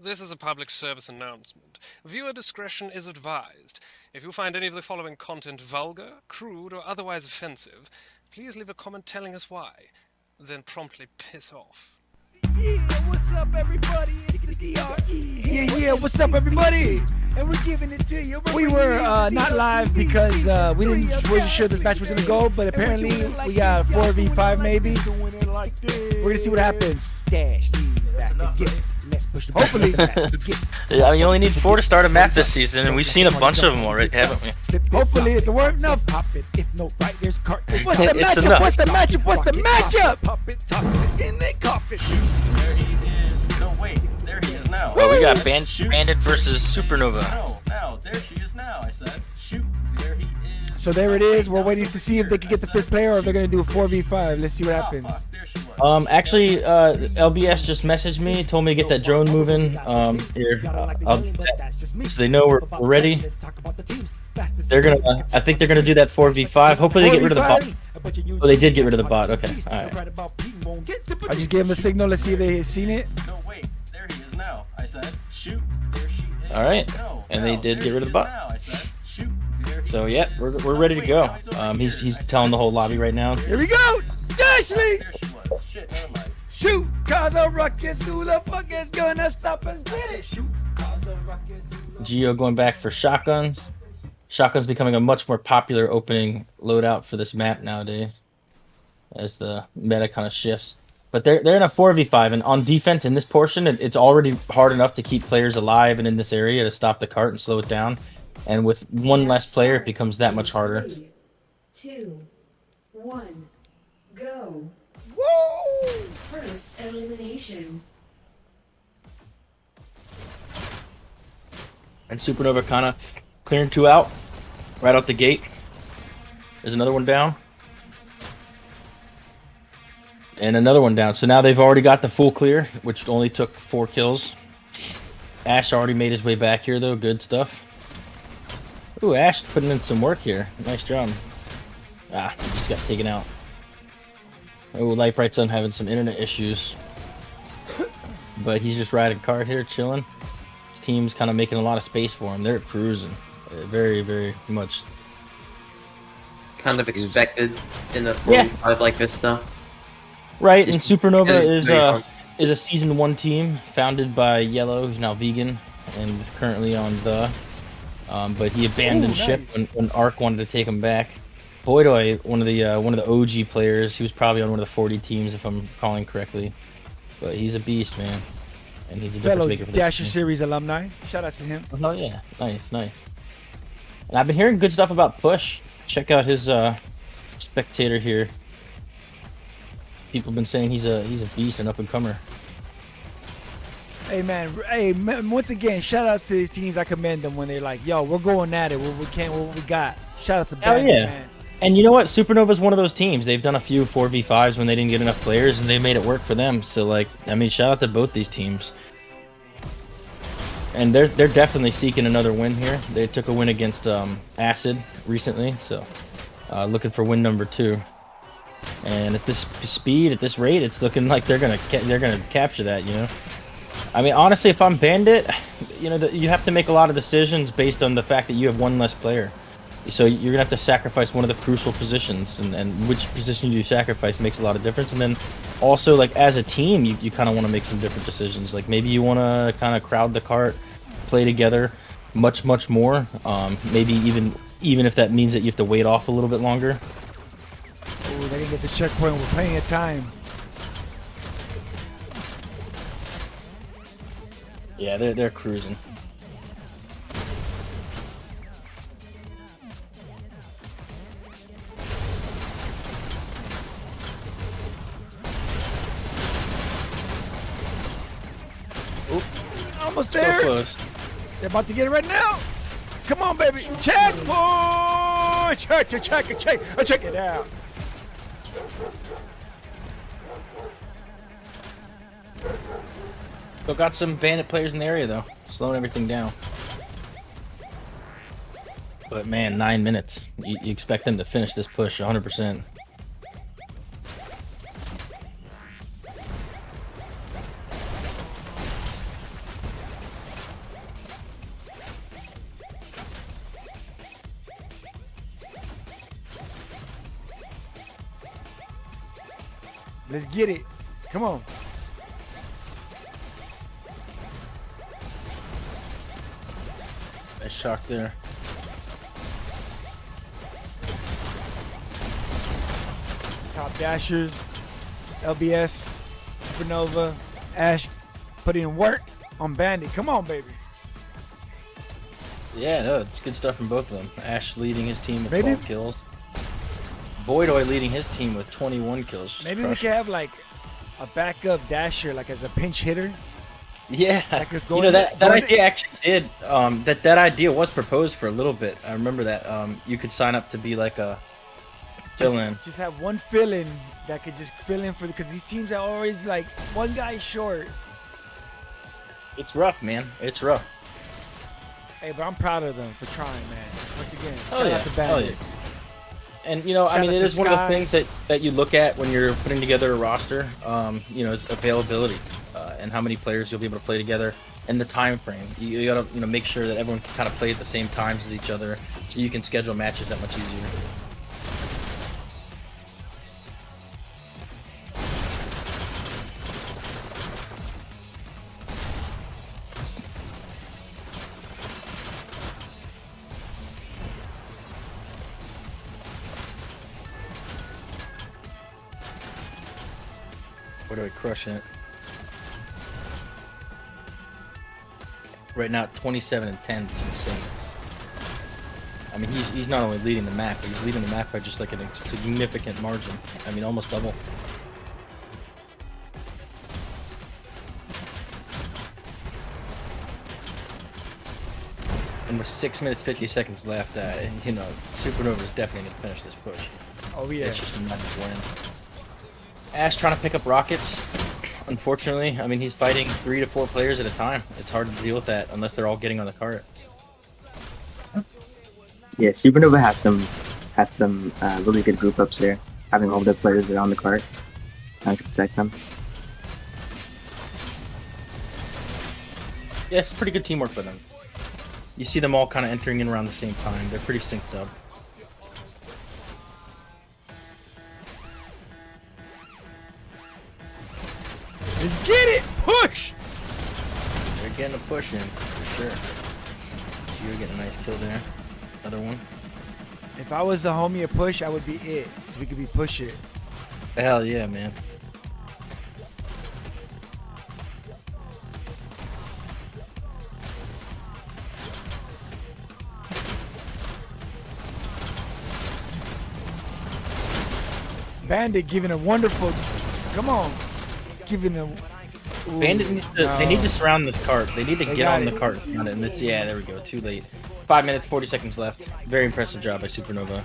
This is a public service announcement. Viewer discretion is advised. If you find any of the following content vulgar, crude, or otherwise offensive, please leave a comment telling us why. Then promptly piss off. Yeah, what's up, everybody? It's the DRE. Yeah, what's up, everybody? And we're giving it to you. We were not live because wasn't sure the match was gonna go, but apparently we got 4v5 maybe. We're gonna see what happens. Dash, lead back again. Let's push the hopefully. Yeah, you only need 4 to start a map this season, and we've seen a bunch of them already, haven't we? Hopefully it's worth enough. If no right, there's cart. What's the It's matchup? enough. What's the matchup? What's the matchup? Toss it in the coffin. There he is. No, wait. There he is now. Oh, we got Bandit versus Supernova. No. There she is now. I said, shoot. There he is. So there it is. We're waiting to see if they can get the 5th player or if they're gonna do a 4v5. Let's see what happens. Fuck, there she was. Actually, LBS just messaged me, told me to get that drone moving. Here, so they know we're ready. I think they're gonna do that 4v5. Hopefully they get rid of the bot. Oh, they did get rid of the bot. Okay, all right. I just gave them a signal. Let's see if they seen it. No, wait. There he is now. I said, shoot. There she is. All right, No, and they did there get rid of she the is bot. now. I said, shoot. There he So is. yeah, we're ready to go. He's telling the whole lobby right now. Here we go. Dashley. There she was. Shit, never mind. Shoot. Cause a ruckus. Who the fuck is gonna stop us? Get it. Shoot. Cause a ruckus. Geo going back for shotguns. Shotguns becoming a much more popular opening loadout for this map nowadays, as the meta kind of shifts. But they're in a 4v5, and on defense in this portion, it's already hard enough to keep players alive and in this area to stop the cart and slow it down. And with one less player, it becomes that much harder. 3, 2, 1, go. Woo. First elimination. And Supernova kind of clearing 2 out right out the gate. There's another one down. And another one down. So now they've already got the full clear, which only took 4 kills. Ash already made his way back here, though. Good stuff. Ooh, Ash putting in some work here. Nice job. Ah, just got taken out. Oh, Light Bright Sun having some internet issues. But he's just riding cart here, chilling. His team's kind of making a lot of space for him. They're cruising. Very, very much. Kind of expected in a 45 like this, though. Right, and Supernova Very hard. is a season 1 team founded by Yellow, who's now vegan and currently on the. But he abandoned ship when Ark wanted to take him back. Boydoy, one of the OG players, he was probably on one of the 40 teams if I'm calling correctly. But he's a beast, man, and he's a difference Fellow maker for this Dasher team. Series alumni. Shout out to him. Oh yeah, nice. And I've been hearing good stuff about Push. Check out his spectator here. People have been saying he's a beast, an up and comer. Hey man, once again, shout outs to these teams. I commend them when they're like, yo, we're going at it. What we got. Shout out to Hell Bandit, yeah. man. And you know what? Supernova's one of those teams. They've done a few 4v5s when they didn't get enough players, and they made it work for them. So like, I mean, shout out to both these teams. And they're definitely seeking another win here. They took a win against Acid recently, so looking for win number 2. And at this speed, at this rate, it's looking like they're gonna capture that. You know, I mean, honestly, if I'm Bandit, you know, you have to make a lot of decisions based on the fact that you have one less player. So you're gonna have to sacrifice one of the crucial positions, and which position you sacrifice makes a lot of difference. And then also, like, as a team, you kind of want to make some different decisions. Like maybe you want to kind of crowd the cart, play together much more. Maybe even if that means that you have to wait off a little bit longer. Oh, they didn't get the checkpoint. We're plenty of time. Yeah, they're cruising. Almost So there. close. They're about to get it right now. Come on, baby. Checkpoint. Check it out. Still got some Bandit players in the area though, slowing everything down. But man, 9 minutes. You expect them to finish this push 100%. Let's get it. Come on. Nice shock there. Top dashers, LBS, Supernova, Ash, put in work on Bandit. Come on, baby. Yeah, no, it's good stuff from both of them. Ash leading his team with Maybe- 12 kills. Boydoy leading his team with 21 kills. Just Maybe we crushing. could have like a backup dasher, like as a pinch hitter. Yeah, That could go you know in- that go in- idea actually did. That idea was proposed for a little bit. I remember that. You could sign up to be like a fill-in. Just have one fill-in that could just fill in for because these teams are always like one guy short. It's rough, man. It's rough. Hey, but I'm proud of them for trying, man. Once again, Oh shout yeah, out to oh Bandit. yeah. And you know, I Shout mean, out it to is one of Sky. the things that you look at when you're putting together a roster. You know, is availability and how many players you'll be able to play together and the time frame. You gotta make sure that everyone can kind of play at the same times as each other, so you can schedule matches that much easier. Where do I crush it? Right now, 27 and 10 is insane. I mean, he's not only leading the map, but he's leading the map by just like a significant margin. I mean, almost double. And with 6 minutes 50 seconds left, you know, Supernova is definitely gonna finish this push. Oh yeah. It's just a matter of when. Ash trying to pick up rockets. Unfortunately, I mean, he's fighting 3 to 4 players at a time. It's hard to deal with that unless they're all getting on the cart. Yeah, Supernova has some really good group ups there, having all the players around the cart trying to protect them. Yeah, it's pretty good teamwork for them. You see them all kind of entering in around the same time. They're pretty synced up. Let's get it. Push. They're getting a push in, for sure. You're getting a nice kill there. Another one. If I was the homie a push, I would be it. So we could be push it. Hell yeah, man. Bandit giving a wonderful. Come on. Giving a. Ooh, Bandit needs to. They need to surround this cart. They need to They get got on it. the cart. And this, yeah, there we go. Too late. 5 minutes, 40 seconds left. Very impressive job by Supernova.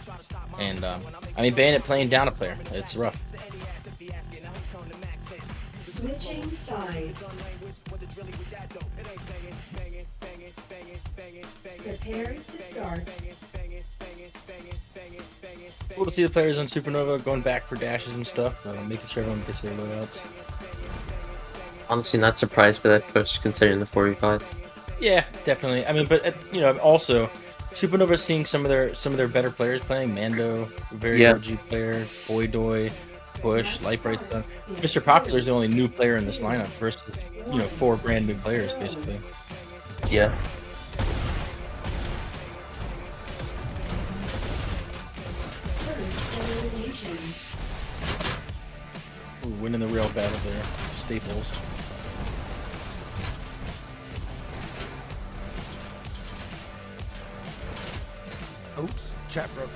And I mean, Bandit playing down a player. It's rough. Switching sides. Prepare to start. Cool to see the players on Supernova going back for dashes and stuff, making sure everyone gets their loadouts. Honestly, not surprised by that push considering the 4v5. Yeah, definitely. I mean, but you know, also Supernova's seeing some of their better players playing. Mando, very Yeah. OG player, Boydoy, Bush, Lightbright stuff. Mr. Popular is the only new player in this lineup versus 4 brand new players basically. Yeah. First elimination. Ooh, winning the real battle there. Staples. Oops. Chat broke.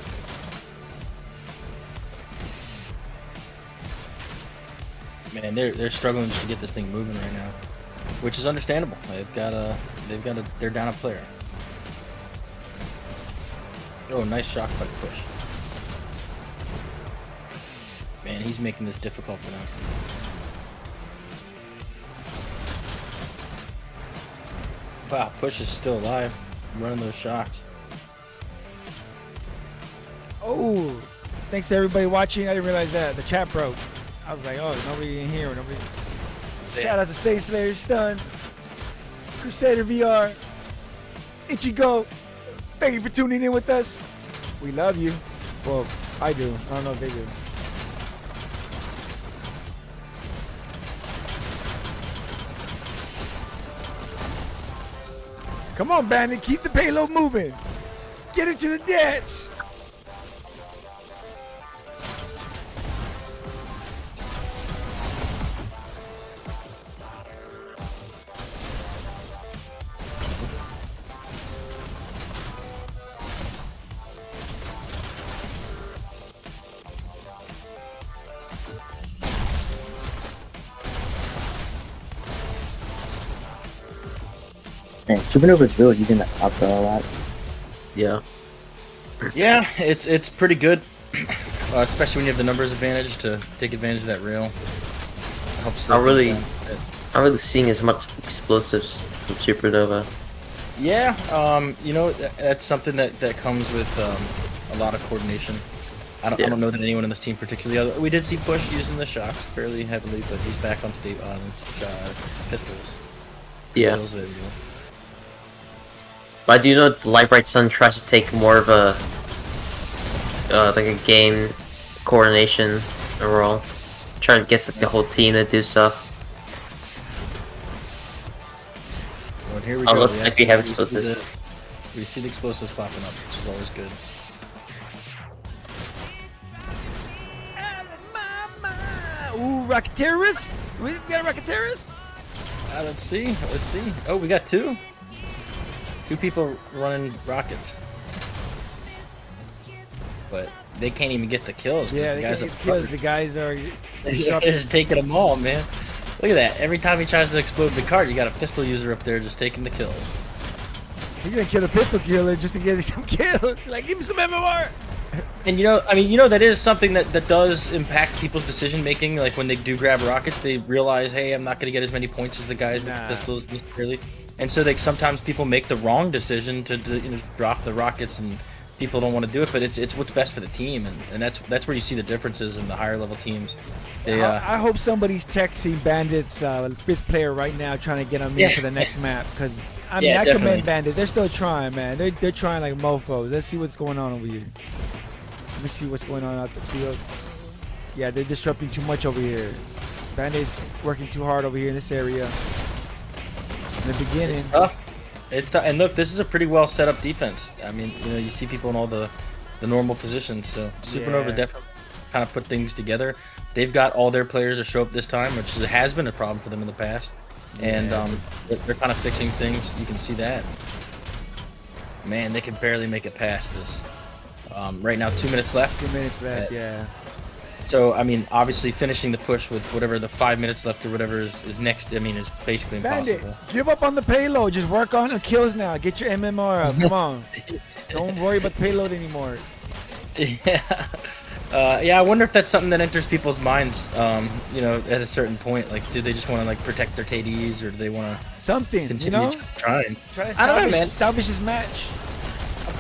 Man, they're struggling just to get this thing moving right now, which is understandable. They're down a player. Oh, nice shock by push. Man, he's making this difficult for them. Wow, push is still alive, running those shocks. Oh, thanks to everybody watching. I didn't realize that the chat broke. I was like, oh, nobody in here. Nobody. Shout out to Saint Slayer Stun, Crusader VR, Ichigo. Thank you for tuning in with us. We love you. Well, I do. I don't know if they do. Come on, Bandit. Keep the payload moving. Get it to the jets. Man, Supernova's really using that top throw a lot. Yeah. Yeah, it's pretty good, especially when you have the numbers advantage to take advantage of that rail. Helps. Not really seeing as much explosives from Supernova. Yeah, you know, that's something that comes with a lot of coordination. I don't know that anyone on this team particularly. We did see Push using the shocks fairly heavily, but he's back on state on pistols. Yeah. Pistols, there we go. But I do know the Light Bright Sun tries to take more of a like a game coordination role, trying to get the whole team to do stuff. Well, here we Oh, go. looks like we have explosives. We see the explosives popping up, which is always good. Ooh, rocket terrorist. We got a rocket terrorist. Let's see. Let's see. Oh, we got two. Two people running rockets. But they can't even get the kills. Yeah, the they guys get are kills. The guys are. They're just taking them all, man. Look at that. Every time he tries to explode the cart, you got a pistol user up there just taking the kills. He's gonna kill a pistol killer just to get some kills. Like, give me some MMR. And you know, I mean, you know, that is something that does impact people's decision making. Like when they do grab rockets, they realize, hey, I'm not gonna get as many points as the guys with the pistols necessarily. And so they sometimes people make the wrong decision to you know, drop the rockets, and people don't want to do it. But it's what's best for the team, and that's where you see the differences in the higher level teams. They, I hope somebody's texting Bandit's fifth player right now, trying to get on me for the next map. Because I mean, I commend Bandit. They're still trying, man. They're trying like mofos. Let's see what's going on over here. Let me see what's going on out the field. Yeah, they're disrupting too much over here. Bandit's working too hard over here in this area. In the beginning. It's tough. It's tough. And look, this is a pretty well set up defense. I mean, you know, you see people in all the normal positions. So Supernova definitely kind of put things together. They've got all their players to show up this time, which has been a problem for them in the past. And they're kind of fixing things. You can see that. Man, they can barely make it past this. Right now, 2 minutes left. 2 minutes left, yeah. So, I mean, obviously finishing the push with whatever the 5 minutes left or whatever is next, I mean, is basically impossible. Bandit, give up on the payload. Just work on the kills now. Get your MMR up. Come on. Don't worry about the payload anymore. Yeah. Yeah, I wonder if that's something that enters people's minds, you know, at a certain point. Like, do they just want to, like, protect their KDs, or do they want to continue, you know? trying? Try to I don't know, man. Salvage this match.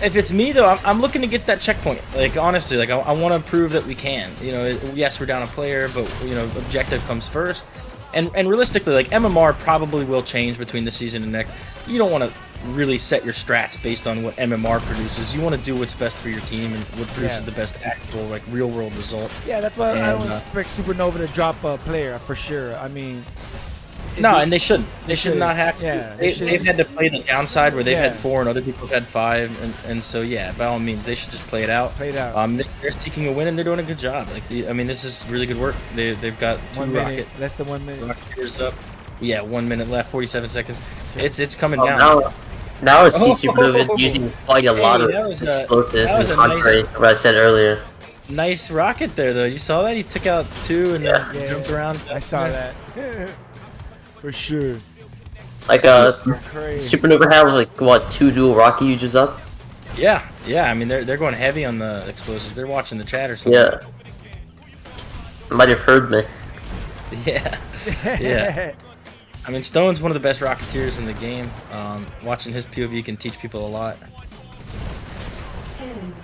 If it's me, though, I'm looking to get that checkpoint. Like, honestly, like, I want to prove that we can. You know, yes, we're down a player, but, you know, objective comes first. And realistically, like, MMR probably will change between this season and next. You don't want to really set your strats based on what MMR produces. You want to do what's best for your team and what produces the best actual, like, real-world result. Yeah, that's why I don't expect Supernova to drop a player, for sure. I mean... No, and they shouldn't. They should not have to. Yeah, they've had to play the downside where they've had 4 and other people have had 5, and so yeah, by all means, they should just play it out. Play it out. They're seeking a win and they're doing a good job. Like, I mean, this is really good work. They've got 2 1 minute, less than 1 minute. Rocketers up. Yeah, 1 minute left, 47 seconds. It's coming down. Now it's Supernova using quite a lot of explosives, contrary to what I said earlier. Nice rocket there, though. You saw that? He took out 2 and jumped around. I saw that. For sure. Like Supernova have like what, 2 dual rocket users up? Yeah. I mean they're going heavy on the explosives. They're watching the chat or something. Yeah. Might have heard me. Yeah. I mean, Stone's one of the best rocketeers in the game. Watching his POV can teach people a lot. 10,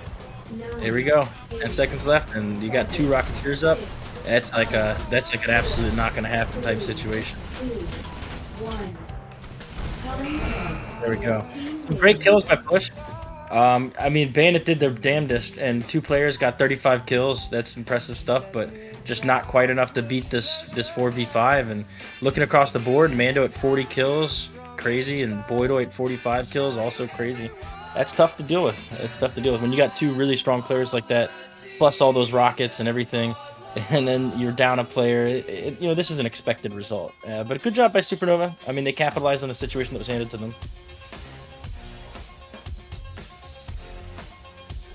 9, Here we go. 10 seconds left, and you got 2 rocketeers up. That's like an absolute not gonna happen type situation. 2, 1. There we go. Some great kills by Push. I mean, Bandit did their damnedest, and 2 players got 35 kills. That's impressive stuff, but just not quite enough to beat this 4v5. And looking across the board, Mando at 40 kills, crazy, and Boydoit 45 kills, also crazy. That's tough to deal with. It's tough to deal with when you got two really strong players like that, plus all those rockets and everything, and then you're down a player. You know, this is an expected result. But a good job by Supernova. I mean, they capitalized on the situation that was handed to them.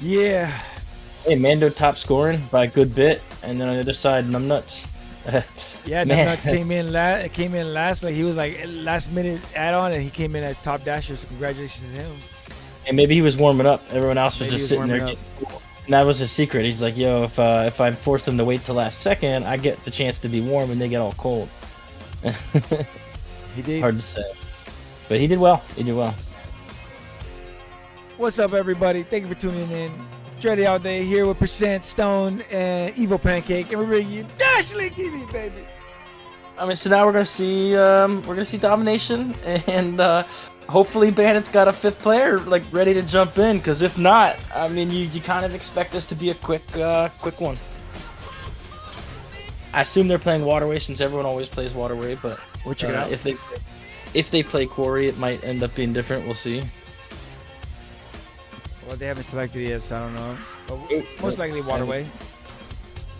Yeah. Hey, Mando top scoring by a good bit, and then on the other side, Numbnuts. Yeah, Numbnuts came in last. Like he was like last minute add-on, and he came in as top dasher. So congratulations to him. And maybe he was warming up. Everyone else was Maybe just he was sitting there. warming And that was his secret. He's like, yo, if I force them to wait till last second, I get the chance to be warm, and they get all cold. He did. Hard to say, but he did well. He did well. What's up, everybody? Thank you for tuning in. Dreddy all day here with Percent Stone and Evil Pancake, and we're bringing you Dash League TV, baby. I mean, so now we're gonna see domination, and hopefully Bandit's got a fifth player like ready to jump in. Because if not, I mean, you kind of expect this to be a quick one. I assume they're playing Waterway since everyone always plays Waterway, but We'll check it out. If they play Quarry, it might end up being different. We'll see. Well, they haven't selected yet, so I don't know. But most likely Waterway.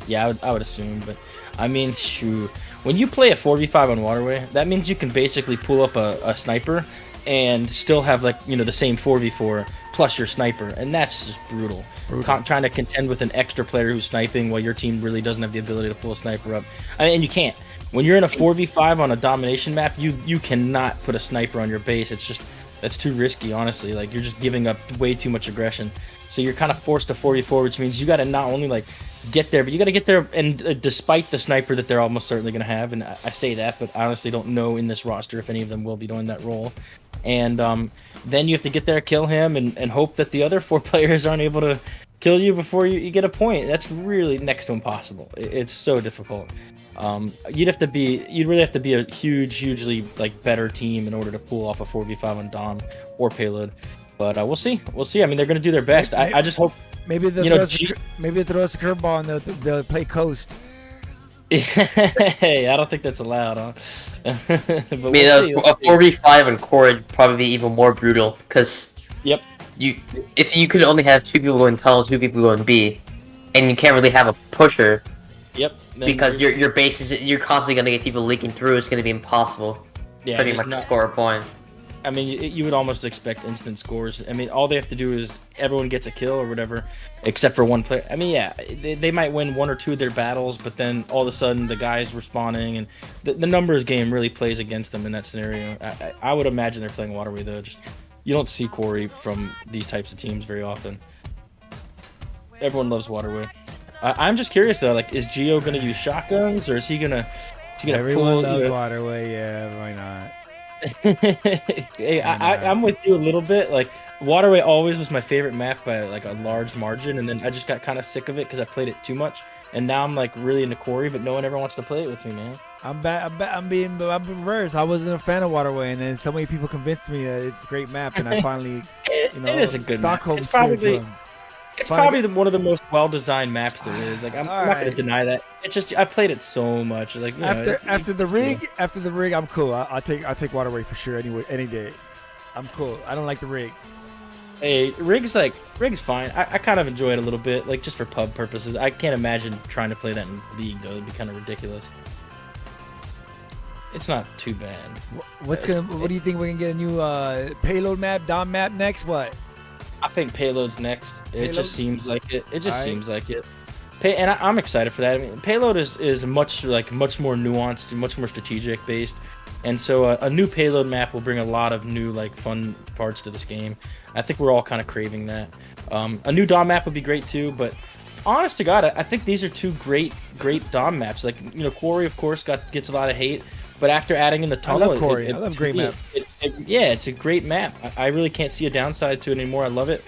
Yeah, I would assume, but I mean, shoot. When you play a 4v5 on Waterway, that means you can basically pull up a sniper and still have, like, you know, the same 4v4 plus your sniper, and that's just brutal. Trying to contend with an extra player who's sniping while your team really doesn't have the ability to pull a sniper up. And you can't. When you're in a 4v5 on a domination map, you cannot put a sniper on your base. It's just, that's too risky, honestly. Like, you're just giving up way too much aggression. So you're kind of forced to 4v4, which means you got to not only, like, get there, but you got to get there, and despite the sniper that they're almost certainly going to have, and I say that, but I honestly don't know in this roster if any of them will be doing that role. And then you have to get there, kill him, and hope that the other 4 players aren't able to kill you before you get a point. That's really next to impossible. It's so difficult. You'd really have to be a hugely like better team in order to pull off a 4v5 on Dom or Payload. But we'll see. I mean, they're going to do their best. I just hope. Maybe they'll throw us a curveball and they'll play Coast. Hey, I don't think that's allowed, huh? But I mean, a 4v5 on core would probably be even more brutal, because if you could only have 2 people going tunnel, 2 people going B, and you can't really have a pusher. Yep. Because your base is, you're constantly gonna get people leaking through. It's gonna be impossible. Yeah, pretty much to score a point. I mean, you would almost expect instant scores. I mean, all they have to do is everyone gets a kill or whatever, except for one player. I mean, yeah, they might win 1 or 2 of their battles, but then all of a sudden the guys respawning, and the numbers game really plays against them in that scenario. I would imagine they're playing Waterway, though. Just, you don't see Quarry from these types of teams very often. Everyone loves Waterway. I'm just curious, though, like, is Gio going to use shotguns, or is he going to Everyone loves Waterway, yeah, why not? Hey, I'm with you a little bit. Like, Waterway always was my favorite map by like a large margin, and then I just got kind of sick of it because I played it too much, and now I'm like really into Quarry, but no one ever wants to play it with me, man. I'm being reversed. I wasn't a fan of Waterway, and then so many people convinced me that it's a great map, and I finally, it is a good Stockholm map. It's probably one of the most well-designed maps there is. Like, I'm not gonna deny that. It's just I've played it so much. Like, after the rig, I'm cool. I'll take Waterway for sure. Any day, I'm cool. I don't like the rig. Hey, rig's fine. I kind of enjoy it a little bit, like just for pub purposes. I can't imagine trying to play that in League though. It'd be kind of ridiculous. It's not too bad. What do you think we're gonna get a new payload map, Dom map next? What? I think Payload's next. It just seems like it. It just seems like it. And I'm excited for that. I mean, Payload is much more nuanced and much more strategic based, and so a new Payload map will bring a lot of new like fun parts to this game. I think we're all kind of craving that. A new Dom map would be great too, but honest to God, I think these are 2 great Dom maps. Like, you know, Quarry of course gets a lot of hate, but after adding in the tunnel, I love Quarry. I love great map. Yeah, it's a great map. I really can't see a downside to it anymore. I love it.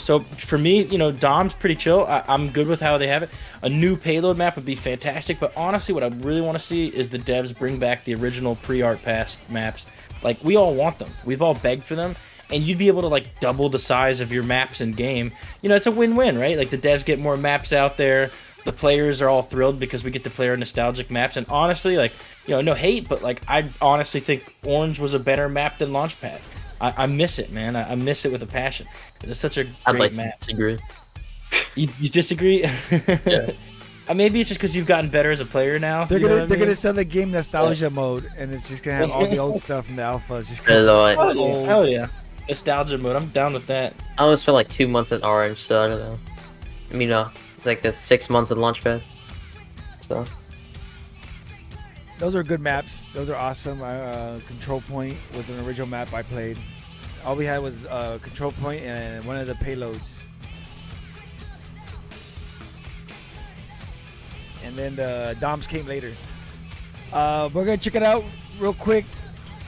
So for me, you know, Dom's pretty chill. I'm good with how they have it. A new Payload map would be fantastic, but honestly, what I really want to see is the devs bring back the original pre-art pass maps. Like, we all want them. We've all begged for them, and you'd be able to like double the size of your maps in game. You know, it's a win-win, right? Like, the devs get more maps out there. the players are all thrilled because we get to play our nostalgic maps. And honestly, like, you know, no hate, but like I honestly think Orange was a better map than Launchpad. I miss it, man. I miss it with a passion. It's such a I'd great like map. to disagree. You disagree? Yeah. Maybe it's just because you've gotten better as a player now. They're you know gonna what I they're mean? gonna sell the game nostalgia mode, and it's just gonna have all the old stuff in the alpha. It's just Hello, I Hell yeah. old. Hell yeah. Nostalgia mode. I'm down with that. only spent like 2 months at Orange, so I don't know. I mean, it's like the 6 months at Launchpad. So Those are good maps. Those are awesome. Control Point was an original map I played. All we had was Control Point and one of the payloads. And then the DOMs came later. We're going to check it out real quick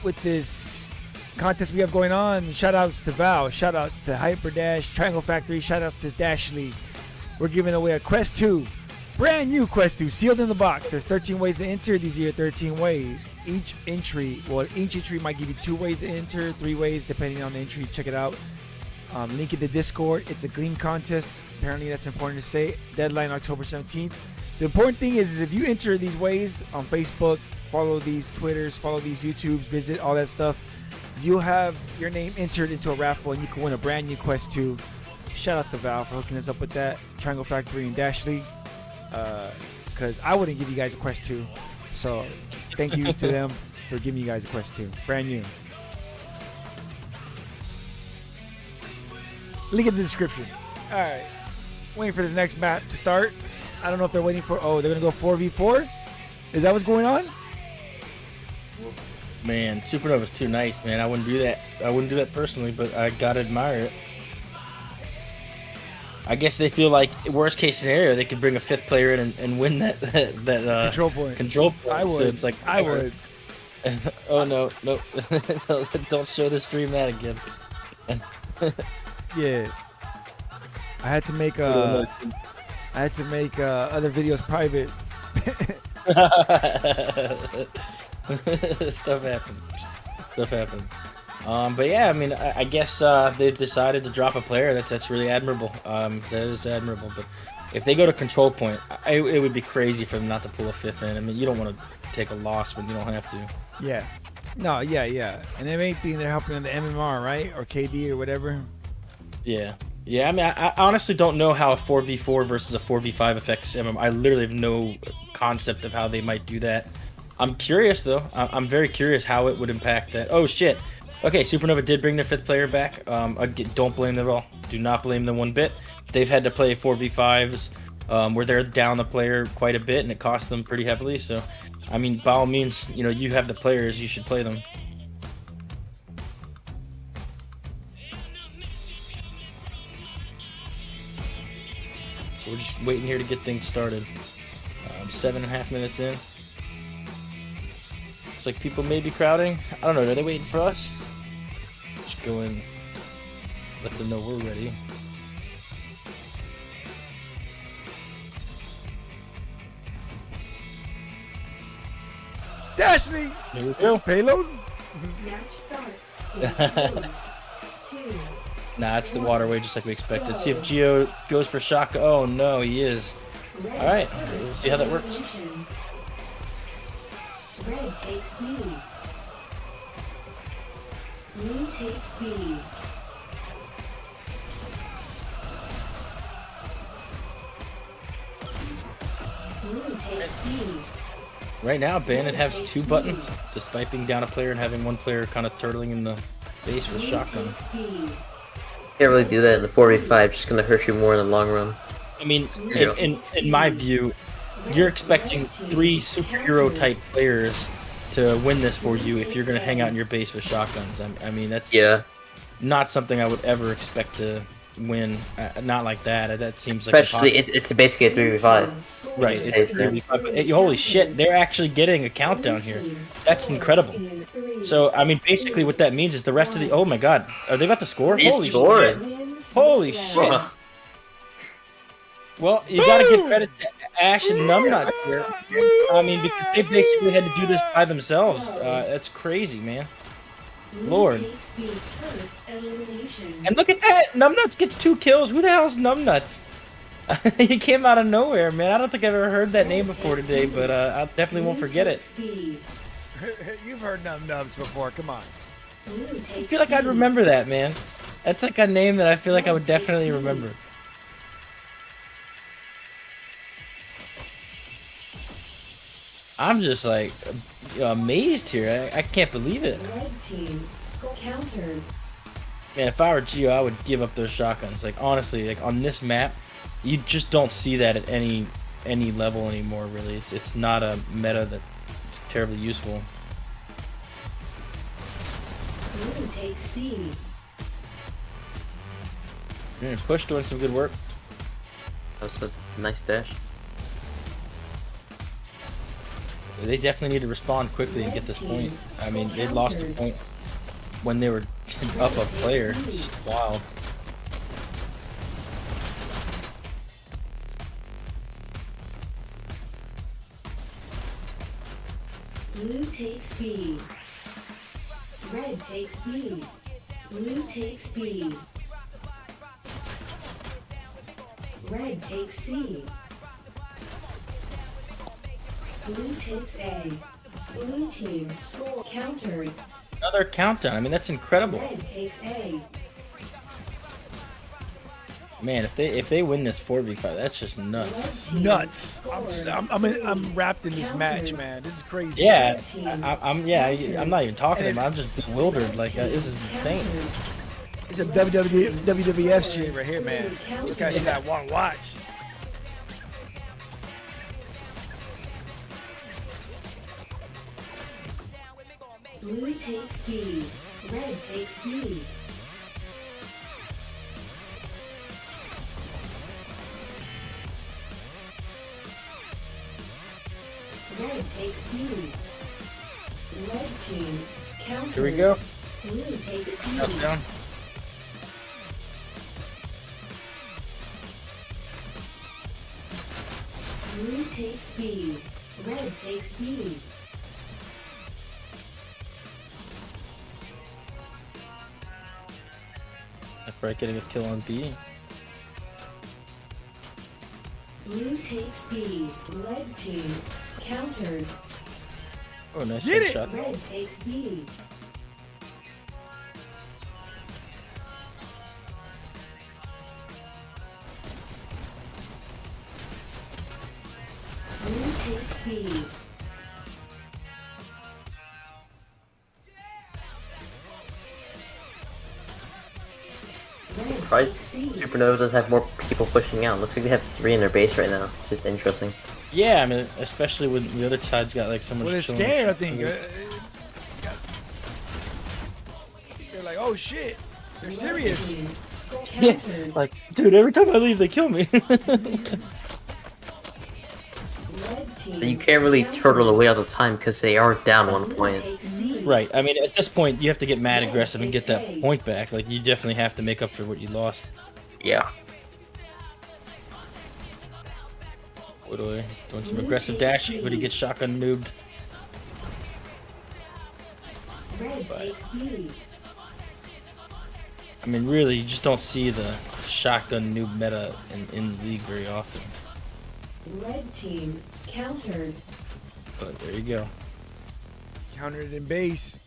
with this contest we have going on. Shout outs to Val. Shout outs to Hyperdash, Triangle Factory. Shout outs to Dashley. We're giving away a Quest 2. Brand new Quest 2, sealed in the box. There's 13 ways to enter. These are your 13 ways. Each entry might give you 2 ways to enter, 3 ways, depending on the entry. Check it out. Link in the Discord. It's a Gleam contest. Apparently, that's important to say. Deadline October 17th. The important thing is if you enter these ways on Facebook, follow these Twitters, follow these YouTubes, visit all that stuff, you'll have your name entered into a raffle and you can win a brand new Quest 2. Shout out to Val for hooking us up with that. Triangle Factory and Dashley. Because I wouldn't give you guys a Quest 2. So thank you to them for giving you guys a Quest 2. Brand new. Link in the description. Alright. Waiting for this next map to start. I don't know if they're waiting for... Oh, they're going to go 4v4? Is that what's going on? Man, Supernova's too nice, man. I wouldn't do that. I wouldn't do that personally, but I gotta admire it. I guess they feel like worst case scenario they could bring a 5th player in and win that Control point. Control point. I would. So it's like I would. Oh no, don't show the stream that again. Yeah. I had to make other videos private. Stuff happens. But yeah, I mean, I guess they've decided to drop a player. That's really admirable. That is admirable. But if they go to Control Point, it would be crazy for them not to pull a 5th in. I mean, you don't want to take a loss when you don't have to. Yeah. No, yeah. And the main thing, they're helping on the MMR, right? Or KD or whatever. Yeah. I mean, I honestly don't know how a 4v4 versus a 4v5 affects MM. I literally have no concept of how they might do that. I'm curious, though. I'm very curious how it would impact that. Oh, shit. Okay, Supernova did bring their 5th player back. Again, don't blame them at all. Do not blame them one bit. They've had to play 4v5s where they're down the player quite a bit, and it costs them pretty heavily. So, I mean, by all means, you know, you have the players, you should play them. So we're just waiting here to get things started. 7.5 minutes in. Looks like people may be crowding. I don't know, are they waiting for us? Just go in, let them know we're ready. Dashley! Here we go. Payload? Match starts in 3, 2, Nah, it's the waterway just like we expected. See if Geo goes for Shaka. Oh no, he is. red. Alright, we'll see how that works. Elimination. Red takes lead. Blue takes lead. Blue takes lead. Right now, Bandit has 2 buttons, despite being down a player and having one player kind of turtling in the base with Blue shotgun. takes lead. can't really do that in the 4v5. Just gonna hurt you more in the long run. I mean, in my view, you're expecting 3 superhero type players to win this for you if you're going to hang out in your base with shotguns. I mean, that's not something I would ever expect to win. Not like that. That seems especially like it's basically a 3v5. right. It's 3v5. Holy shit! They're actually getting a countdown here. That's incredible. So I mean, basically, what that means is the rest of the. Oh my god, are they about to score? He's Holy scoring. shit! Holy shit! Well, you gotta give credit to Ash and Numbnut here. I mean, because they basically had to do this by themselves. That's crazy, man. Lord. And look at that! Numbnuts gets 2 kills. Who the hell's Numbnuts? He came out of nowhere, man. I don't think I've ever heard that name before today, but I definitely won't Blue forget takes it. speed. You've heard nubs before. Come on. Blue takes I feel like I'd speed. remember that, man. That's like a name that I feel like I would definitely remember. I'm just like amazed here. I can't believe it. Red team countered. Man, if I were Geo, I would give up those shotguns. Like honestly, like on this map, you just don't see that at any level anymore. Really, it's not a meta that's terribly useful. Blue takes C. Push doing some good work. That was a nice dash. They definitely need to respond quickly and get this point. I mean, they lost a point when they were up a player. It's just wild. Blue takes B. Red takes B. Blue takes B. Red takes C. Blue takes A. Blue team score countered. Another countdown. I mean, that's incredible. Red takes A. Man, if they win this 4v5, that's just nuts. Red team Nuts. scores. I'm wrapped in this match, man. This is crazy. Yeah, I'm not even talking about it. I'm just bewildered. Like this is insane. It's a WWF shit right here, man. This kind of shit I want to watch. Blue takes B. Red takes B. Red takes B. Red team's counter. Here we go. Blue takes C. Countdown. Blue takes B. Red takes B. Right, getting a kill on B. Blue takes B. Red team's countered. Oh, nice Get it! shot. Red takes B. Blue takes B. Red Probably takes C. Supernova does have more people pushing out. Looks like they have 3 in their base right now. Just interesting. Yeah, I mean, especially when the other side's got like so much. Well, they're chilling scared, I shit. think. They're like, oh shit. They're Red serious. team countered. Like, dude, every time I leave, they kill me. Red team But you can't really turtle away all the time because they are down 1 Blue point. takes C. Right. I mean, at this point, you have to get mad aggressive and get that point back. Like, you definitely have to make up for what you lost. Yeah. Woodley doing some aggressive dashing, but he gets shotgun noobed. Red takes B. I mean, really, you just don't see the shotgun noob meta in the league very often. Red team countered. But there you go. Countered in base.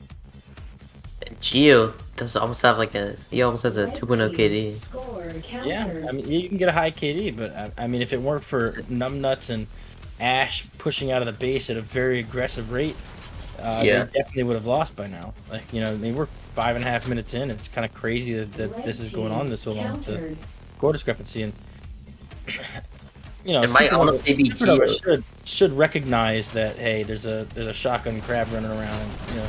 Geo does almost have like a. He almost has a 2.0 KD. Score Yeah, countered. I mean, you can get a high KD, but I mean, if it weren't for Numbnuts and Ash pushing out of the base at a very aggressive rate, Yeah. they definitely would have lost by now. Like, you know, they were 5.5 minutes in. It's kind of crazy that Red this is going on team this so long. The countered. score discrepancy, and you know, It might Supernova- honestly be Supernova Geo. should recognize that, hey, there's a shotgun crab running around, and you know,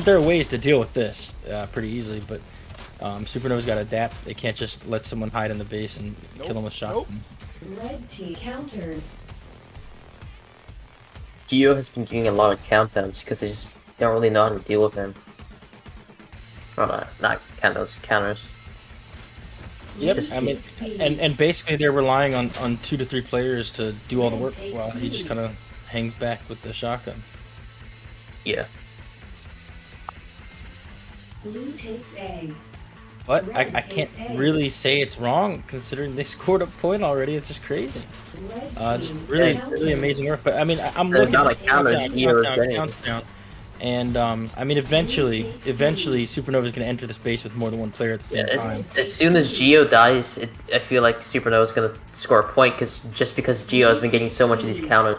there are ways to deal with this pretty easily, but Supernova's got to adapt. They can't just let someone hide in the base and kill them with shotgun. Red team countered. Geo has been getting a lot of countdowns because they just don't really know how to deal with him. Well, not countdowns, counters. Yep, Just- I mean, and basically they're relying on 2 to 3 players to do all the work while he just kind of hangs back with the shotgun. Yeah. Blue takes A. But I can't really say it's wrong considering they scored a point already. It's just crazy. Just really amazing work. But I mean, I'm looking not at a counter Geo countdown, and I mean, eventually, Supernova is going to enter the space with more than one player at the same time. As soon as Geo dies, I feel like Supernova is gonna score a point because Geo has been getting so much of these counters.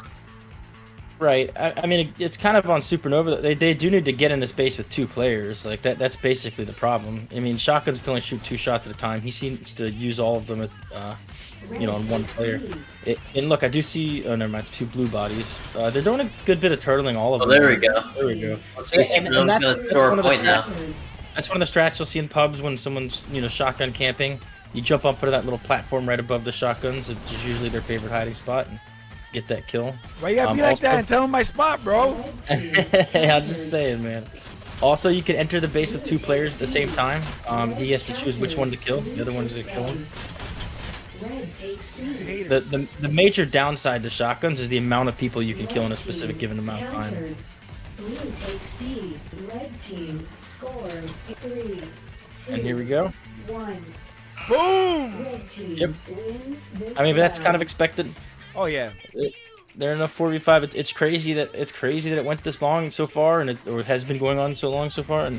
Right. I mean, it's kind of on Supernova. They do need to get in the space with 2 players. Like that's basically the problem. I mean, Shotguns can only shoot 2 shots at a time. He seems to use all of them at, on one player. And look, I do see. Oh, never mind. 2 blue bodies. They're doing a good bit of turtling all of them. Oh, there we go. There we go. And that's one of the That's one of the strats you'll see in pubs when someone's shotgun camping. You jump up onto that little platform right above the shotguns, which is usually their favorite hiding spot. And get that kill. Why you gotta be like that and tell him my spot, bro? I'm just saying, man. Also, you can enter the base with 2 players at the same time. He has to choose which one to kill. The other one is gonna kill him. The major downside to shotguns is the amount of people you can kill in a specific given amount of time. Blue takes C. Red team scores 3, 2, And here we go. 1. Boom! Red team Yep. wins this I mean, that's kind of round. expected. Oh yeah. They're in a 4v5. It's crazy that it went this long so far, and it has been going on so long so far, and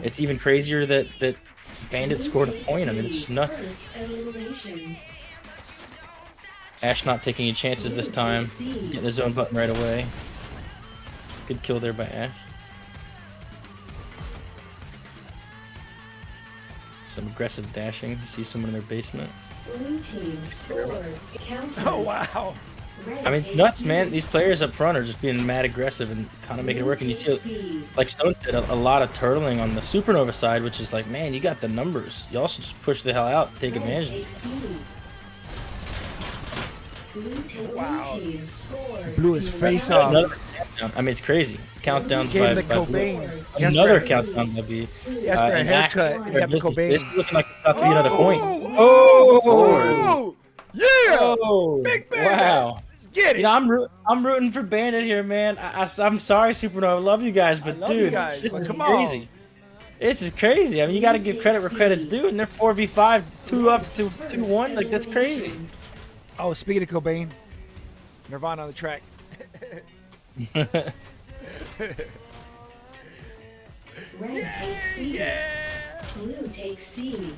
it's even crazier that Bandit scored a point. I mean, it's just nuts. First elimination. Ash not taking any chances this time, getting the zone button right away. Good kill there by Ash. Some aggressive dashing. You see someone in their basement. Blue team scores counter. Oh wow. Red I mean, it's takes nuts, C. man. These players up front are just being mad aggressive and kind of making it work. And you see, like Stone said, a lot of turtling on the Supernova side, which is like, man, you got the numbers. You also just push the hell out and take Red advantage of takes this. Wow. Blue team scores Blew his face 11. off. Another countdown. I mean, it's crazy. Countdowns Gave him the by Cobain. another Jasper- countdown by B. Jasper a and haircut. Ash- He got the Cobain. This is looking like it's about to be another point. Oh! Yeah! Oh! Big Bandit! Wow! Get it! You know, I'm rooting for Bandit here, man. I'm sorry, Supernova. I love you guys, but love you dude, guys, this but is come on. crazy. This is crazy. I mean, you got to give credit where credit's due, and they're 4v5, 2 up, 2-1. Like that's crazy. Oh, speaking of Cobain, Nirvana on the track. Red takes C. Blue takes C.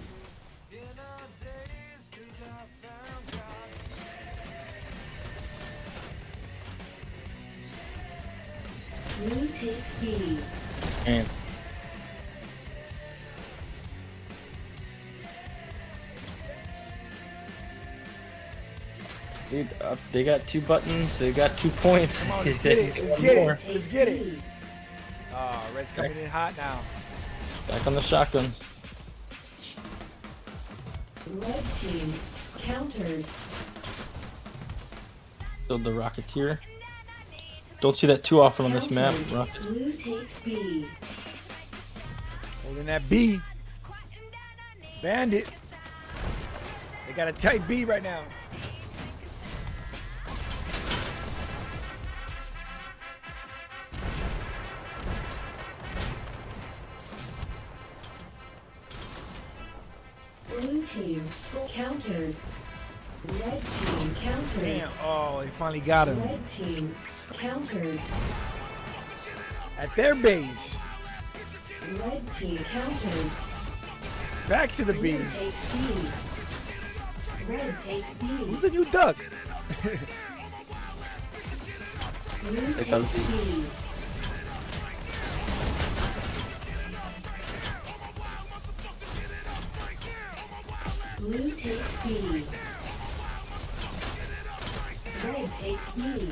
Blue takes B. Man. Dude, they got 2 buttons. They got 2 points. Come on, He's let's get it. getting Let's one get more. it. Let's get it. Oh, Red's coming in hot now. Back on the shotguns. Red team countered. Build the Rocketeer. Don't see that too often on this map. Countered. Rocket. Blue takes B. Holding that B. Bandit. They got a tight B right now. Blue team countered. Red team countered. Damn. Oh, they finally got him. Red team countered. At their base. Red team countered. Back to the B. Blue takes C. Red takes B. Who's the new duck? Blue takes comes C. Blue takes B. Red takes B.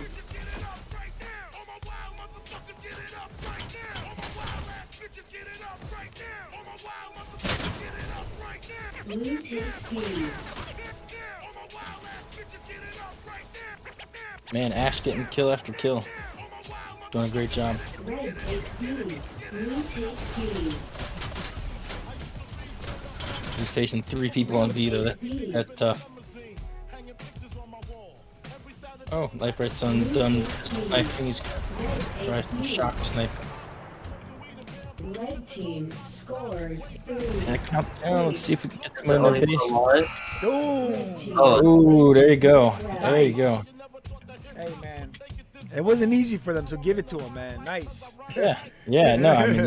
Blue takes B. Man, Ash getting kill after kill. Doing a great job. Red takes B. Blue takes B. He's facing 3 people on B though. That's tough. Oh, Life Right Sun done sniping. He's trying to shock snipe. Red team scores 3. And count down. Let's see if we can get The someone in only the base. one. Red team Oh. Ooh, there you go. There you go. Hey, man. It wasn't easy for them, so give it to them, man. Nice. Yeah, no, I mean,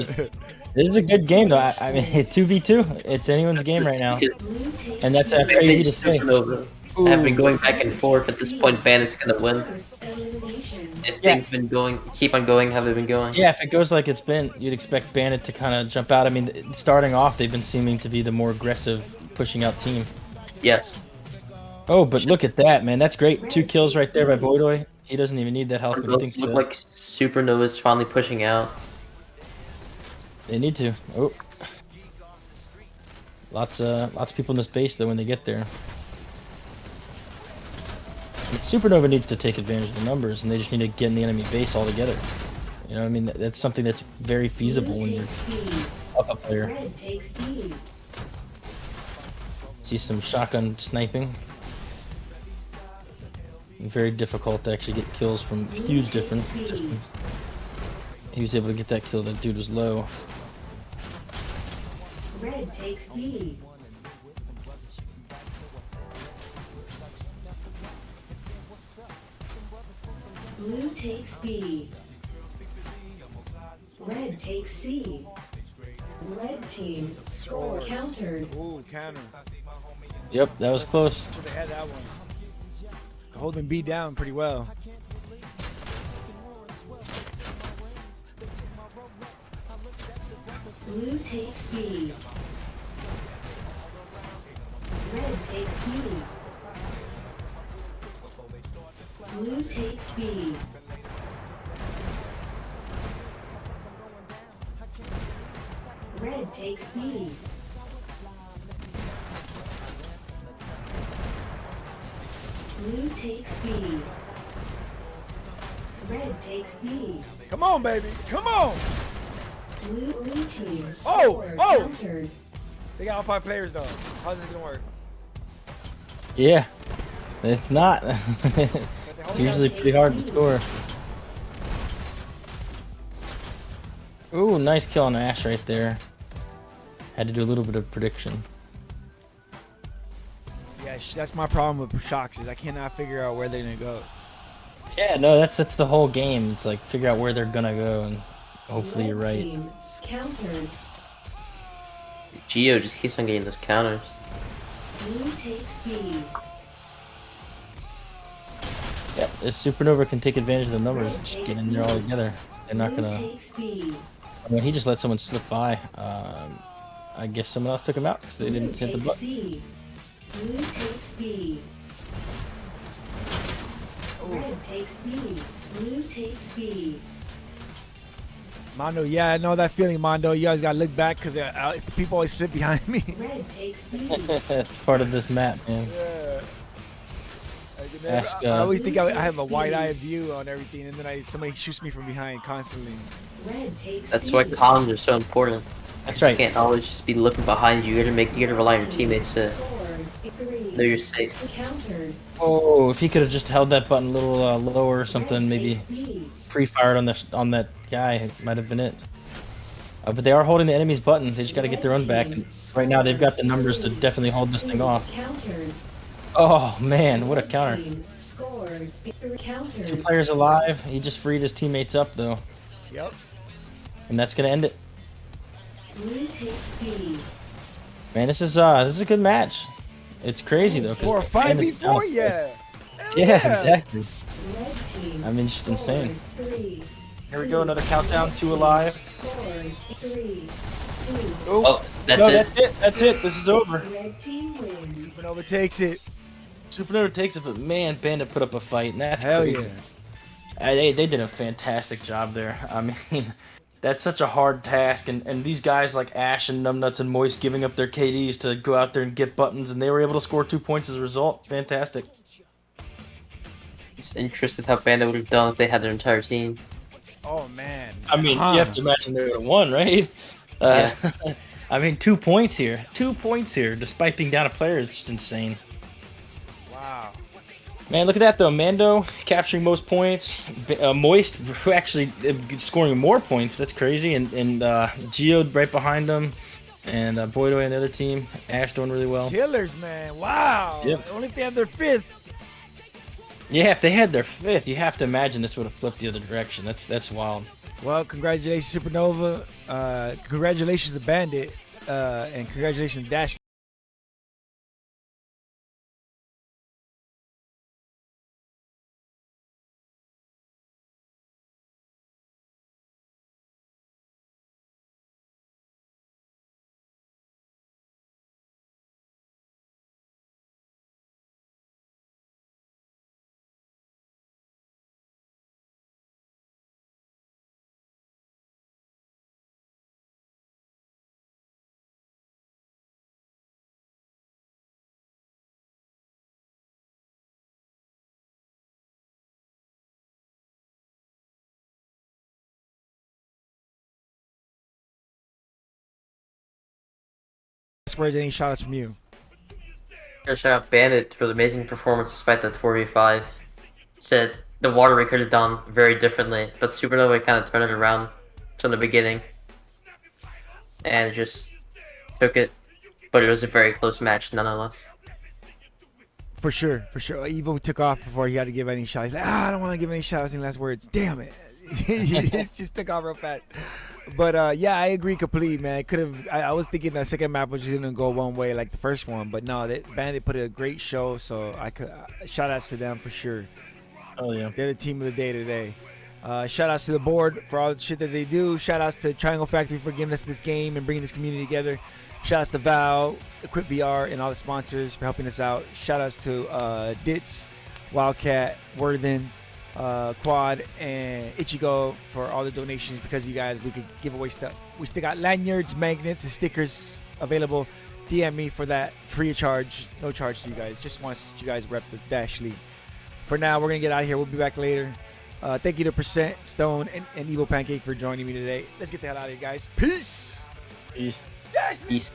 this is a good game, though. I mean, 2v2. It's anyone's game right now. blue takes And that's lead. crazy to say. Supernova have been going back and forth. At this point, Bandit's gonna win. First elimination. If things been going, keep on going, how they've been going. Yeah, if it goes like it's been, you'd expect Bandit to kind of jump out. I mean, starting off, they've been seeming to be the more aggressive, pushing out team. Yes. Oh, but look at that, man. That's great. 2 kills right there by Boydoy. He doesn't even need that health, but he Both thinks look so. like Supernova's finally pushing out. They need to. Oh. Lots of people in this base, though, when they get there. Supernova needs to take advantage of the numbers, and they just need to get in the enemy base altogether. You know, I mean, that's something that's very feasible Blue when you're takes lead. up a player. Red takes lead. See some shotgun sniping. Very difficult to actually get kills from huge different distance. He was able to get that kill. That dude was low. Red takes lead. Blue takes B. Red takes C. Red team score countered. Ooh, counter. Yep, that was close. So they had that one. Holding B down pretty well. Blue takes B. Red takes C. Blue takes B. Red takes B. Blue takes B. Red takes B. Come on, baby. Come on. Blue team Oh, score oh. countered. They got all 5 players, though. How's this going to work? Yeah, it's not. It's usually pretty hard to score. Ooh, nice kill on Ash right there. Had to do a little bit of prediction. Yeah, that's my problem with shocks is I cannot figure out where they're going to go. Yeah, no, that's the whole game. It's like figure out where they're gonna go, and hopefully you're Red right. team countered. Geo just keeps on getting those counters. Blue takes B. Yeah, if Supernova can take advantage of the numbers, just get in there all together. They're not Blue gonna. takes B. I mean, he just let someone slip by. I guess someone else took him out because they Blue didn't hit the takes button. C. Blue takes B. Red takes B. Blue takes B. Mondo, yeah, I know that feeling, Mondo. You guys got to look back because people always sit behind me. Red takes B. It's part of this map, man. Yeah. Ask, I always think I have a wide-eyed view on everything, and then somebody shoots me from behind constantly. Red takes That's C. why comms are so important. That's 'Cause You right. can't always just be looking behind you. You gotta rely on your teammates to Scores 3. know you're safe. Countered. Oh, if he could have just held that button a little lower or something, Red maybe takes B. pre-fired on that guy, it might have been it. But they are holding the enemy's button. They just got to get their own back. And right now, they've got the numbers to definitely hold this thing off. Countered. Oh man, what a counter! Team scores 3. 2 Countered. players alive. He just freed his teammates up though, Yep. and that's gonna end it. Blue takes B. Man, this is a good match. It's crazy though. 'cause For a Bandit's 5v4, down. yeah. Hell Yeah, exactly. Red team. I mean, it's just insane. scores 3. Here we go, another countdown. 2 alive. Scores 3. 2. Oh, that's No, it. that's it. That's it. This is over. Red team wins. Supernova takes it. Supernova takes it, but man, Bandit put up a fight, and that's Hell crazy. yeah. They did a fantastic job there. I mean, that's such a hard task, and these guys like Ash and Numbnuts and Moist giving up their KDs to go out there and get buttons, and they were able to score 2 points as a result. Fantastic. It's interesting how Bandit would have done if they had their entire team. Oh, man. I mean, you have to imagine they would have won, right? I mean, 2 points here. 2 points here, despite being down a player, is just insane. Wow. Man, look at that though. Mando capturing most points. Moist who actually scoring more points. That's crazy. And Geo right behind him. And Boydoy on the other team. Ash doing really well. Killers, man. Wow. Yep. Only if they have their 5th. Yeah, if they had their 5th, you have to imagine this would have flipped the other direction. That's wild. Well, congratulations, Supernova. Congratulations to Bandit. And congratulations, Dash. Where's any shout-outs from you? Shout out Bandit for the amazing performance despite that 4v5. Said the water we could have done very differently, but Supernova kind of turned it around from the beginning. And just took it. But it was a very close match nonetheless. For sure, for sure. Evo took off before he had to give any shots. He's like, I don't want to give any shots, any last words. Damn it. He just took off real fast. But yeah, I agree completely, man. I was thinking the second map was just gonna go one way like the first one, but no, Bandit put a great show, so I could shout outs to them for sure. Oh yeah. They're the team of the day today. Shout outs to the board for all the shit that they do. Shout outs to Triangle Factory for giving us this game and bringing this community together. Shout outs to Val, Equip VR, and all the sponsors for helping us out. Shout outs to Ditz, Wildcat, Worthen, Quad, and Ichigo for all the donations. Because of you guys, we could give away stuff. We still got lanyards, magnets, and stickers available. DM me for that, free of charge, no charge to you guys. Just want you guys rep the Dash League. For now, we're gonna get out of here. We'll be back later. Thank you to Percent, Stone, and Evil Pancake for joining me today. Let's get the hell out of here, guys. Peace. Peace. Dash League. Peace.